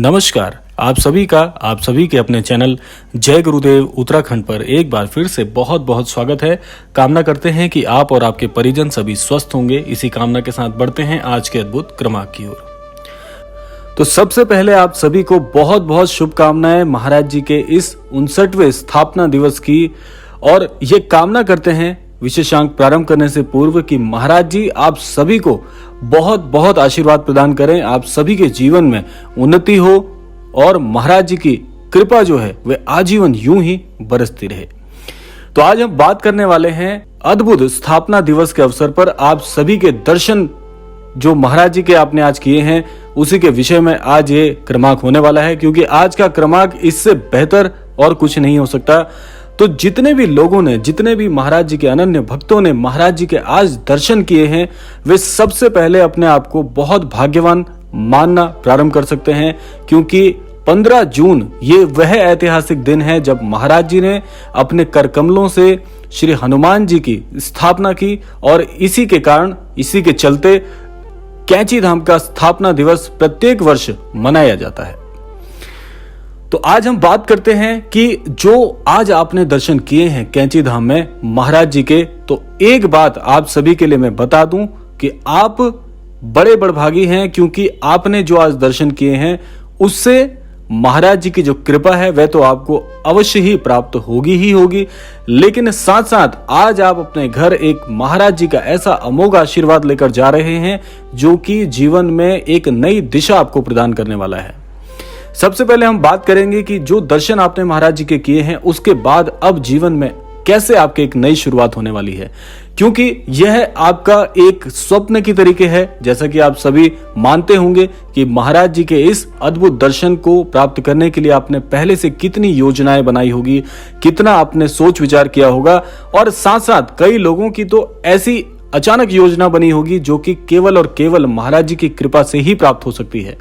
नमस्कार, आप सभी के अपने चैनल जय गुरुदेव उत्तराखंड पर एक बार फिर से बहुत बहुत स्वागत है। कामना करते हैं कि आप और आपके परिजन सभी स्वस्थ होंगे। इसी कामना के साथ बढ़ते हैं आज के अद्भुत क्रमांक की ओर। तो सबसे पहले आप सभी को बहुत बहुत शुभकामनाएं महाराज जी के इस 59वें स्थापना दिवस की, और ये कामना करते हैं विशेषांक प्रारंभ करने से पूर्व कि महाराज जी आप सभी को बहुत बहुत आशीर्वाद प्रदान करें, आप सभी के जीवन में उन्नति हो और महाराज जी की कृपा जो है वह आजीवन यूं ही बरसती रहे। तो आज हम बात करने वाले हैं अद्भुत स्थापना दिवस के अवसर पर आप सभी के दर्शन जो महाराज जी के आपने आज किए हैं उसी के विषय में आज ये क्रमांक होने वाला है, क्योंकि आज का क्रमांक इससे बेहतर और कुछ नहीं हो सकता। तो जितने भी लोगों ने, जितने भी महाराज जी के अनन्य भक्तों ने महाराज जी के आज दर्शन किए हैं, वे सबसे पहले अपने आप को बहुत भाग्यवान मानना प्रारंभ कर सकते हैं, क्योंकि 15 जून ये वह ऐतिहासिक दिन है जब महाराज जी ने अपने कर कमलों से श्री हनुमान जी की स्थापना की, और इसी के कारण, इसी के चलते कैंची धाम का स्थापना दिवस प्रत्येक वर्ष मनाया जाता है। तो आज हम बात करते हैं कि जो आज आपने दर्शन किए हैं कैंची धाम में महाराज जी के, तो एक बात आप सभी के लिए मैं बता दूं कि आप बड़े बड़भागी हैं, क्योंकि आपने जो आज दर्शन किए हैं उससे महाराज जी की जो कृपा है वह तो आपको अवश्य ही प्राप्त होगी ही होगी, लेकिन साथ साथ आज आप अपने घर एक महाराज जी का ऐसा अमोघ आशीर्वाद लेकर जा रहे हैं जो कि जीवन में एक नई दिशा आपको प्रदान करने वाला है। सबसे पहले हम बात करेंगे कि जो दर्शन आपने महाराज जी के किए हैं उसके बाद अब जीवन में कैसे आपके एक नई शुरुआत होने वाली है, क्योंकि यह आपका एक स्वप्न की तरीके है। जैसा कि आप सभी मानते होंगे कि महाराज जी के इस अद्भुत दर्शन को प्राप्त करने के लिए आपने पहले से कितनी योजनाएं बनाई होगी, कितना आपने सोच विचार किया होगा, और साथ साथ कई लोगों की तो ऐसी अचानक योजना बनी होगी जो कि केवल और केवल महाराज जी की कृपा से ही प्राप्त हो सकती है।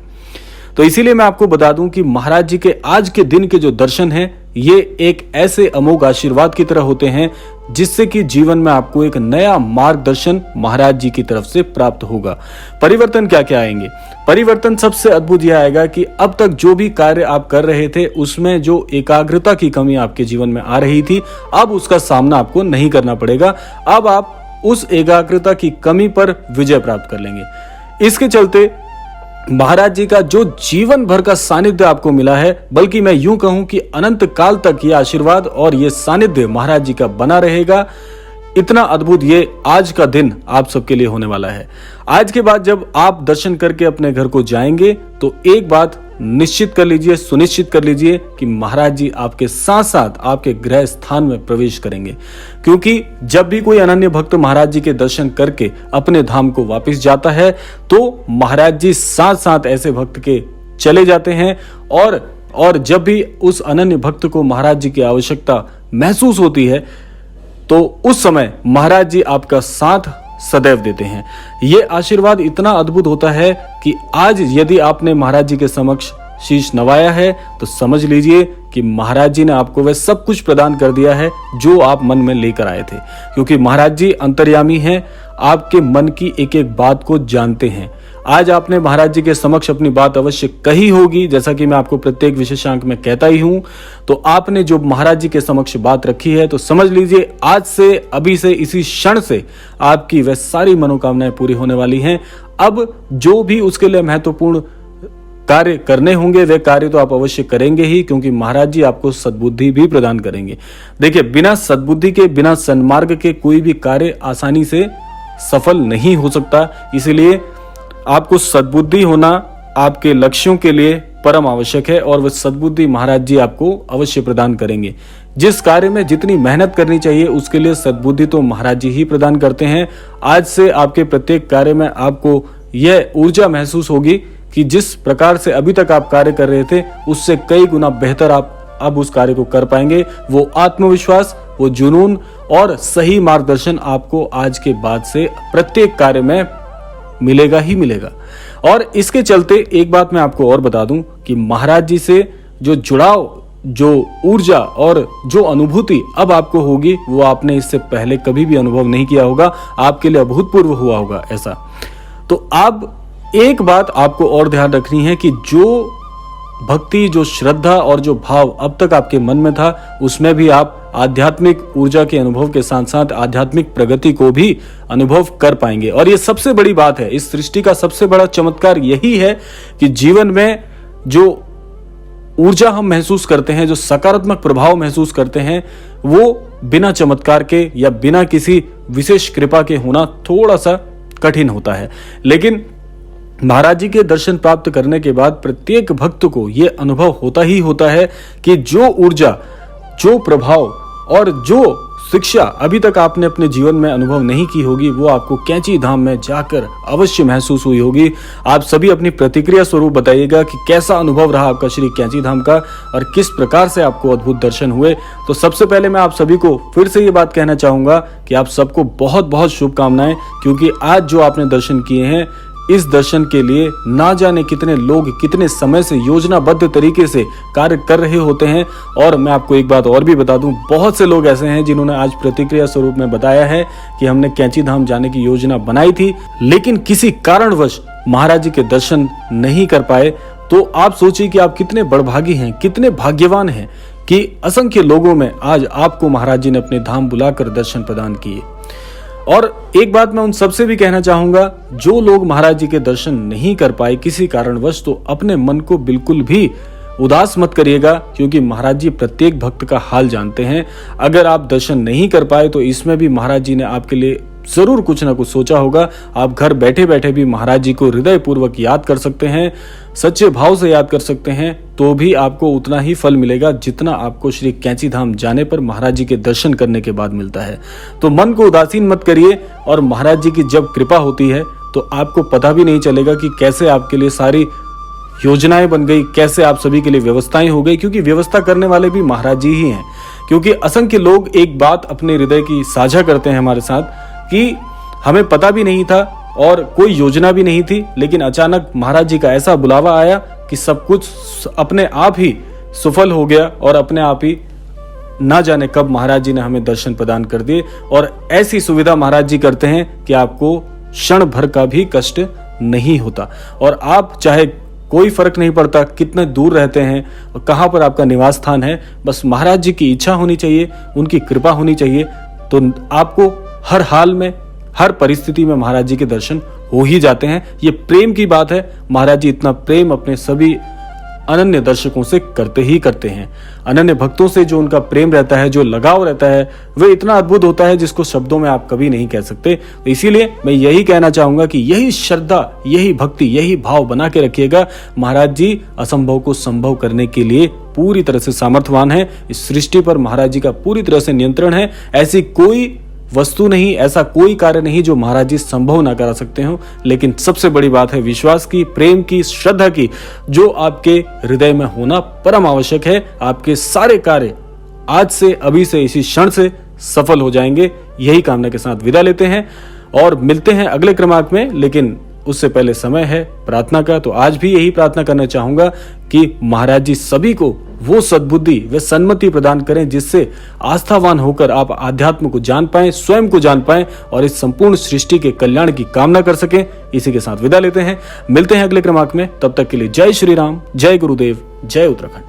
तो इसीलिए मैं आपको बता दूं कि महाराज जी के आज के दिन के जो दर्शन हैं ये एक ऐसे अमोघ आशीर्वाद की तरह होते हैं जिससे कि जीवन में आपको एक नया मार्गदर्शन महाराज जी की तरफ से प्राप्त होगा। परिवर्तन क्या क्या आएंगे? परिवर्तन सबसे अद्भुत यह आएगा कि अब तक जो भी कार्य आप कर रहे थे उसमें जो एकाग्रता की कमी आपके जीवन में आ रही थी, अब उसका सामना आपको नहीं करना पड़ेगा। अब आप उस एकाग्रता की कमी पर विजय प्राप्त कर लेंगे। इसके चलते महाराज जी का जो जीवन भर का सानिध्य आपको मिला है, बल्कि मैं यूं कहूं कि अनंत काल तक ये आशीर्वाद और ये सानिध्य महाराज जी का बना रहेगा। इतना अद्भुत ये आज का दिन आप सबके लिए होने वाला है। आज के बाद जब आप दर्शन करके अपने घर को जाएंगे तो एक बात निश्चित कर लीजिए, सुनिश्चित कर लीजिए कि महाराज जी आपके साथ साथ आपके गृह स्थान में प्रवेश करेंगे, क्योंकि जब भी कोई अनन्य भक्त महाराज जी के दर्शन करके अपने धाम को वापस जाता है तो महाराज जी साथ साथ ऐसे भक्त के चले जाते हैं, और जब भी उस अनन्य भक्त को महाराज जी की आवश्यकता महसूस होती है तो उस समय महाराज जी आपका साथ सदैव देते हैं। ये आशीर्वाद इतना अद्भुत होता है कि आज यदि आपने महाराज जी के समक्ष शीश नवाया है तो समझ लीजिए कि महाराज जी ने आपको वह सब कुछ प्रदान कर दिया है जो आप मन में लेकर आए थे, क्योंकि महाराज जी अंतर्यामी हैं, आपके मन की एक एक बात को जानते हैं। आज आपने महाराज जी के समक्ष अपनी बात अवश्य कही होगी, जैसा कि मैं आपको प्रत्येक विशेषांक में कहता ही हूं। तो आपने जो महाराज जी के समक्ष बात रखी है तो समझ लीजिए आज से, अभी से, इसी क्षण से आपकी वह सारी मनोकामनाएं पूरी होने वाली हैं। अब जो भी उसके लिए महत्वपूर्ण कार्य करने होंगे वे कार्य तो आप अवश्य करेंगे ही, क्योंकि महाराज जी आपको सद्बुद्धि भी प्रदान करेंगे। देखिए, बिना सद्बुद्धि के, बिना सन्मार्ग के कोई भी कार्य आसानी से सफल नहीं हो सकता। इसीलिए आपको सद्बुद्धि होना आपके लक्ष्यों के लिए परम आवश्यक है, और वह सद्बुद्धि महाराज जी आपको अवश्य प्रदान करेंगे। जिस कार्य में जितनी मेहनत करनी चाहिए उसके लिए सद्बुद्धि तो महाराज जी ही प्रदान करते हैं। आज से आपके प्रत्येक कार्य में आपको यह ऊर्जा महसूस होगी कि जिस प्रकार से अभी तक आप कार्य कर रहे थे उससे कई गुना बेहतर आप अब उस कार्य को कर पाएंगे। वो आत्मविश्वास, वो जुनून और सही मार्गदर्शन आपको आज के बाद से प्रत्येक कार्य में मिलेगा ही मिलेगा। और इसके चलते एक बात मैं आपको और बता दूं कि महाराज जी से जो जुड़ाव, जो ऊर्जा और जो अनुभूति अब आपको होगी वो आपने इससे पहले कभी भी अनुभव नहीं किया होगा, आपके लिए अभूतपूर्व हुआ होगा ऐसा। तो अब एक बात आपको और ध्यान रखनी है कि जो भक्ति, जो श्रद्धा और जो भाव अब तक आपके मन में था, उसमें भी आप आध्यात्मिक ऊर्जा के अनुभव के साथ साथ आध्यात्मिक प्रगति को भी अनुभव कर पाएंगे। और ये सबसे बड़ी बात है, इस सृष्टि का सबसे बड़ा चमत्कार यही है कि जीवन में जो ऊर्जा हम महसूस करते हैं, जो सकारात्मक प्रभाव महसूस करते हैं, वो बिना चमत्कार के या बिना किसी विशेष कृपा के होना थोड़ा सा कठिन होता है। लेकिन महाराज जी के दर्शन प्राप्त करने के बाद प्रत्येक भक्त को यह अनुभव होता ही होता है कि जो ऊर्जा, जो प्रभाव और जो शिक्षा अभी तक आपने अपने जीवन में अनुभव नहीं की होगी, वो आपको कैंची धाम में जाकर अवश्य महसूस हुई होगी। आप सभी अपनी प्रतिक्रिया स्वरूप बताइएगा कि कैसा अनुभव रहा आपका श्री कैंची धाम का और किस प्रकार से आपको अद्भुत दर्शन हुए। तो सबसे पहले मैं आप सभी को फिर से ये बात कहना चाहूंगा कि आप सबको बहुत बहुत शुभकामनाएं, क्योंकि आज जो आपने दर्शन किए हैं, इस दर्शन के लिए ना जाने कितने लोग कितने समय से योजनाबद्ध तरीके से कार्य कर रहे होते हैं। और मैं आपको एक बात और भी बता दूं, बहुत से लोग ऐसे हैं जिन्होंने आज प्रतिक्रिया स्वरूप में बताया है कि हमने कैंची धाम जाने की योजना बनाई थी, लेकिन किसी कारणवश महाराज जी के दर्शन नहीं कर पाए। तो आप सोचिए कि आप कितने बड़भागी हैं, कितने भाग्यवान हैं कि असंख्य लोगों में आज आपको महाराज जी ने अपने धाम बुलाकर दर्शन प्रदान किए। और एक बात मैं उन सबसे भी कहना चाहूंगा, जो लोग महाराज जी के दर्शन नहीं कर पाए किसी कारणवश, तो अपने मन को बिल्कुल भी उदास मत करिएगा, क्योंकि महाराज जी प्रत्येक भक्त का हाल जानते हैं। अगर आप दर्शन नहीं कर पाए तो इसमें भी महाराज जी ने आपके लिए जरूर कुछ ना कुछ सोचा होगा। आप घर बैठे बैठे भी महाराज जी को हृदय पूर्वक याद कर सकते हैं, सच्चे भाव से याद कर सकते हैं, तो भी आपको उतना ही फल मिलेगा जितना आपको श्री कैंची धाम जाने पर महाराज जी के दर्शन करने के बाद मिलता है। तो मन को उदासीन मत करिए, और महाराज जी की जब कृपा होती है तो आपको पता भी नहीं चलेगा कि कैसे आपके लिए सारी योजनाएं बन गई, कैसे आप सभी के लिए व्यवस्थाएं हो गई, क्योंकि व्यवस्था करने वाले भी महाराज जी ही हैं। क्योंकि असंख्य लोग एक बात अपने हृदय की साझा करते हैं हमारे साथ कि हमें पता भी नहीं था और कोई योजना भी नहीं थी, लेकिन अचानक महाराज जी का ऐसा बुलावा आया कि सब कुछ अपने आप ही सफल हो गया और अपने आप ही ना जाने कब महाराज जी ने हमें दर्शन प्रदान कर दिए। और ऐसी सुविधा महाराज जी करते हैं कि आपको क्षण भर का भी कष्ट नहीं होता। और आप चाहे कोई फर्क नहीं पड़ता कितने दूर रहते हैं और कहां पर आपका निवास स्थान है, बस महाराज जी की इच्छा होनी चाहिए, उनकी कृपा होनी चाहिए, तो आपको हर हाल में, हर परिस्थिति में महाराज जी के दर्शन हो ही जाते हैं। ये प्रेम की बात है, महाराज जी इतना प्रेम अपने सभी अनन्य दर्शकों से करते ही करते हैं। अनन्य भक्तों से जो उनका प्रेम रहता है, जो लगाव रहता है, वह इतना अद्भुत होता है जिसको शब्दों में आप कभी नहीं कह सकते। तो इसीलिए मैं यही कहना चाहूंगा कि यही श्रद्धा, यही भक्ति, यही भाव बना के रखिएगा। महाराज जी असंभव को संभव करने के लिए पूरी तरह से सामर्थ्यवान है। इस सृष्टि पर महाराज जी का पूरी तरह से नियंत्रण है। ऐसी कोई वस्तु नहीं, ऐसा कोई कार्य नहीं जो महाराज जी संभव ना करा सकते हो। लेकिन सबसे बड़ी बात है विश्वास की, प्रेम की, श्रद्धा की, जो आपके हृदय में होना परम आवश्यक है। आपके सारे कार्य आज से, अभी से, इसी क्षण से सफल हो जाएंगे। यही कामना के साथ विदा लेते हैं और मिलते हैं अगले क्रमांक में। लेकिन उससे पहले समय है प्रार्थना का, तो आज भी यही प्रार्थना करना चाहूंगा कि महाराज जी सभी को वो सद्बुद्धि, वे सन्मति प्रदान करें जिससे आस्थावान होकर आप आध्यात्म को जान पाएं, स्वयं को जान पाएं और इस संपूर्ण सृष्टि के कल्याण की कामना कर सकें। इसी के साथ विदा लेते हैं, मिलते हैं अगले क्रमांक में। तब तक के लिए जय श्री राम, जय गुरुदेव, जय उत्तराखंड।